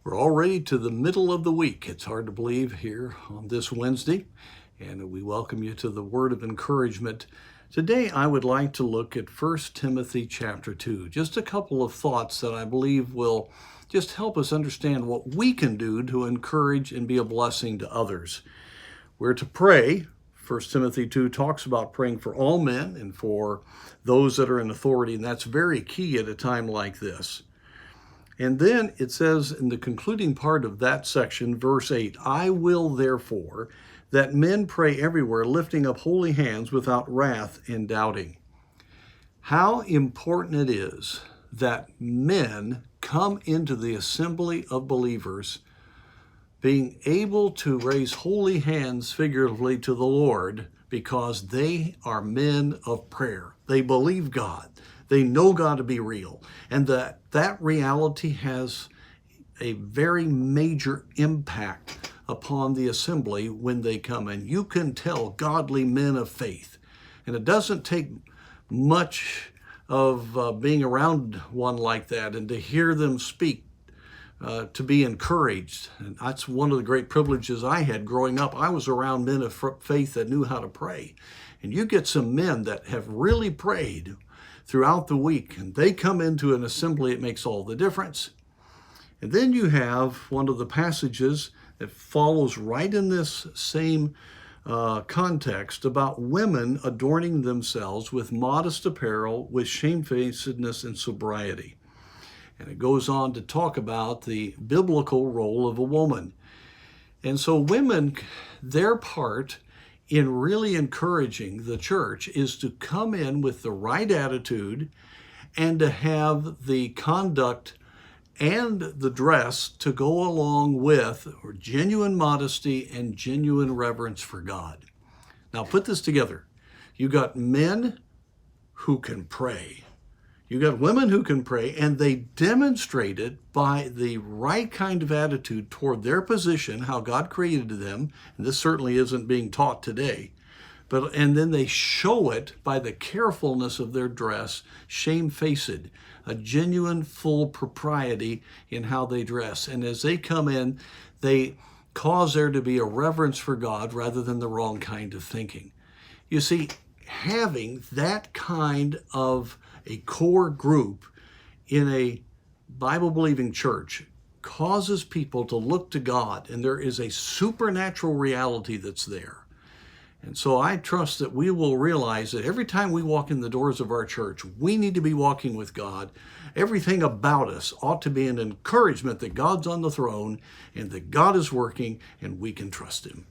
We're already to the middle of the week. It's hard to believe here on this Wednesday, and we welcome you to the word of encouragement. Today, I would like to look at 1 Timothy chapter 2. Just a couple of thoughts that I believe will just help us understand what we can do to encourage and be a blessing to others. We're to pray. 1 Timothy 2 talks about praying for all men and for those that are in authority, and that's very key at a time like this. And then it says in the concluding part of that section, verse 8, I will therefore that men pray everywhere, lifting up holy hands without wrath and doubting. How important it is that men come into the assembly of believers being able to raise holy hands figuratively to the Lord because they are men of prayer. They believe God. They know God to be real. And that reality has a very major impact upon the assembly when they come in. You can tell godly men of faith. And it doesn't take much of being around one like that and to hear them speak to be encouraged. And that's one of the great privileges I had growing up. I was around men of faith that knew how to pray. And you get some men that have really prayed throughout the week, and they come into an assembly, it makes all the difference. And then you have one of the passages that follows right in this same context about women adorning themselves with modest apparel, with shamefacedness and sobriety. And it goes on to talk about the biblical role of a woman. And so women, their part in really encouraging the church is to come in with the right attitude and to have the conduct and the dress to go along with genuine modesty and genuine reverence for God. Now put this together. You got men who can pray. You got women who can pray, and they demonstrate it by the right kind of attitude toward their position, how God created them. And this certainly isn't being taught today. And then they show it by the carefulness of their dress, shamefaced, a genuine full propriety in how they dress. And as they come in, they cause there to be a reverence for God rather than the wrong kind of thinking. You see, having that kind of a core group in a Bible-believing church causes people to look to God, and there is a supernatural reality that's there. And so I trust that we will realize that every time we walk in the doors of our church, we need to be walking with God. Everything about us ought to be an encouragement that God's on the throne and that God is working and we can trust Him.